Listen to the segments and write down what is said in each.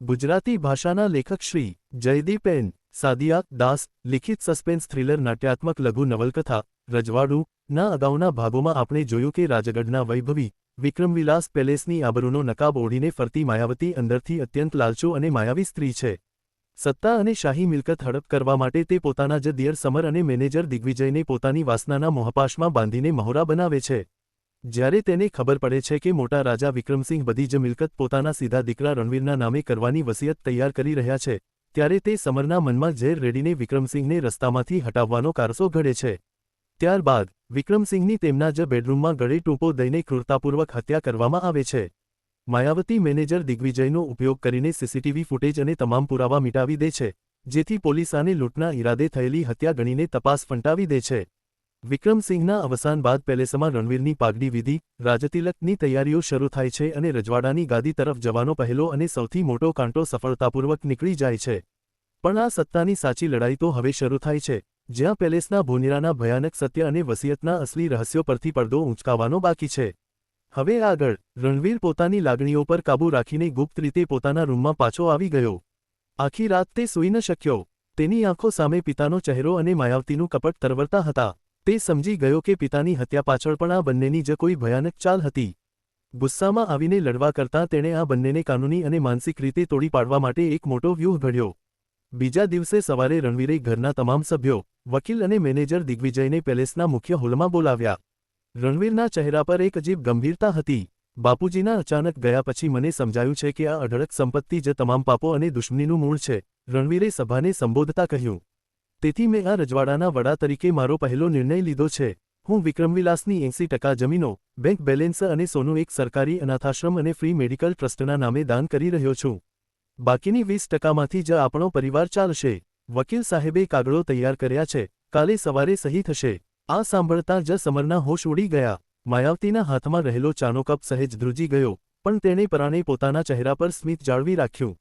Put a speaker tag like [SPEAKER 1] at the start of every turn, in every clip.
[SPEAKER 1] ગુજરાતી ભાષાના લેખક શ્રી જયદીપ એન સાદિયા દાસ લિખિત સસ્પેન્સ થ્રિલર નાટ્યાત્મક લઘુ નવલકથા રજવાડું ના અગાઉના ભાગોમાં આપણે જોયું કે રાજગઢના વૈભવી વિક્રમવિલાસ પેલેસની આબરૂનો નકાબ ઓઢીને ફરતી માયાવતી અંદરથી અત્યંત લાલચુ અને માયાવી સ્ત્રી છે। સત્તા અને શાહી મિલકત હડપ કરવા માટે તે પોતાના જ દિયર સમર અને મેનેજર દિગ્વિજયને પોતાની વાસનાના મોહપાશમાં બાંધીને મહોરા બનાવે છે। જ્યારે તેને ખબર પડે છે કે મોટા રાજા વિક્રમસિંહ બધી જ મિલકત પોતાના સીધા દીકરા રણવીરના નામે કરવાની વસિયત તૈયાર કરી રહ્યા છે, ત્યારે તે સમરના મનમાં ઝેર રેડીને વિક્રમસિંહને રસ્તામાંથી હટાવવાનો કારસો ઘડે છે। ત્યારબાદ વિક્રમસિંહની તેમના જ બેડરૂમમાં ગળે ટૂંપો દઈને ક્રૂરતાપૂર્વક હત્યા કરવામાં આવે છે। માયાવતી મેનેજર દિગ્વિજયનો ઉપયોગ કરીને સીસીટીવી ફૂટેજ અને તમામ પુરાવા મિટાવી દે છે, જેથી પોલીસ આને લૂંટના ઈરાદે થયેલી હત્યા ગણીને તપાસ ફંટાવી દે છે। વિક્રમસિંહના અવસાન બાદ પેલેસમાં રણવીરની પાઘડી વિધિ રાજતિલકની તૈયારીઓ શરૂ થાય છે અને રજવાડાની ગાદી તરફ જવાનો પહેલો અને સૌથી મોટો કાંટો સફળતાપૂર્વક નીકળી જાય છે। પણ આ સત્તાની સાચી લડાઈ તો હવે શરૂ થાય છે, જ્યાં પેલેસના ભોનિરાના ભયાનક સત્ય અને વસિયતના અસલી રહસ્યો પરથી પડદો ઊંચકાવાનો બાકી છે। હવે આગળ રણવીર પોતાની લાગણીઓ પર કાબૂ રાખીને ગુપ્ત રીતે પોતાના રૂમમાં પાછો આવી ગયો। આખી રાત તે સૂઈ ન શક્યો। તેની આંખો સામે પિતાનો ચહેરો અને માયાવતીનું કપટ તરવરતા હતા। તે સમજી ગયો કે પિતાની હત્યા પાછળ પણ આ બંનેની જ કોઈ ભયાનક ચાલ હતી। ગુસ્સામાં આવીને લડવા કરતાં તેણે આ બંનેને કાનૂની અને માનસિક રીતે તોડી પાડવા માટે એક મોટો વ્યૂહ ઘડ્યો। બીજા દિવસે સવારે રણવીરે ઘરના તમામ સભ્યો, વકીલ અને મેનેજર દિગ્વિજયને પેલેસના મુખ્ય હોલમાં બોલાવ્યા। રણવીરના ચહેરા પર એક અજીબ ગંભીરતા હતી। બાપુજીના અચાનક ગયા પછી મને સમજાયું છે કે આ અઢળક સંપત્તિ જ તમામ પાપો અને દુશ્મનીનું મૂળ છે, રણવીરે સભાને સંબોધતા કહ્યું। તેથી મેં આ રજવાડાના વડા તરીકે મારો પહેલો નિર્ણય લીધો છે। હું વિક્રમવિલાસની 80% જમીનો, બેંક બેલેન્સ અને સોનું એક સરકારી અનાથાશ્રમ અને ફ્રી મેડિકલ ટ્રસ્ટના નામે દાન કરી રહ્યો છું। બાકીની 20%માંથી જ આપણો પરિવાર ચાલશે। વકીલ સાહેબે કાગળો તૈયાર કર્યા છે, કાલે સવારે સહી થશે। આ સાંભળતા જ સમરના હોશ ઉડી ગયા। માયાવતીના હાથમાં રહેલો ચાનો કપ સહેજ ધ્રુજી ગયો, પણ તેણે પરાણે પોતાના ચહેરા પર સ્મિત જાળવી રાખ્યું।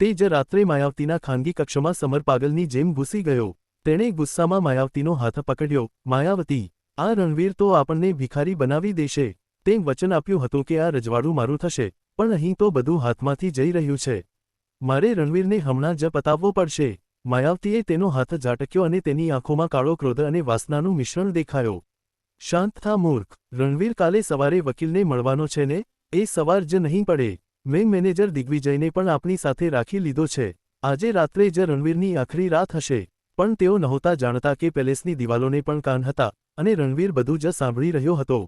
[SPEAKER 1] તે જ રાત્રે માયાવતીના ખાનગી કક્ષમાં સમર પાગલની જેમ ઘૂસી ગયો। તેણે ગુસ્સામાં માયાવતીનો હાથ પકડ્યો। માયાવતી, આ રણવીર તો આપણને ભિખારી બનાવી દેશે। તે વચન આપ્યું હતું કે આ રજવાડું મારું થશે, પણ અહીં તો બધું હાથમાંથી જઈ રહ્યું છે। મારે રણવીરને હમણાં જ પતાવવો પડશે। માયાવતીએ તેનો હાથ ઝાટક્યો અને તેની આંખોમાં કાળો ક્રોધ અને વાસનાનું મિશ્રણ દેખાયો। શાંત થા મૂર્ખ, રણવીર કાલે સવારે વકીલને મળવાનો છે ને? એ સવાર જ નહીં પડે। મેં મેનેજર દિગ્વિજયને પણ આપણી સાથે રાખી લીધો છે। આજે રાત્રે જ રણવીરની આખરી રાત હશે। પણ તેઓ નહોતા જાણતા કે પેલેસની દિવાલોને પણ કાન હતા અને રણવીર બધું જ સાંભળી રહ્યો હતો।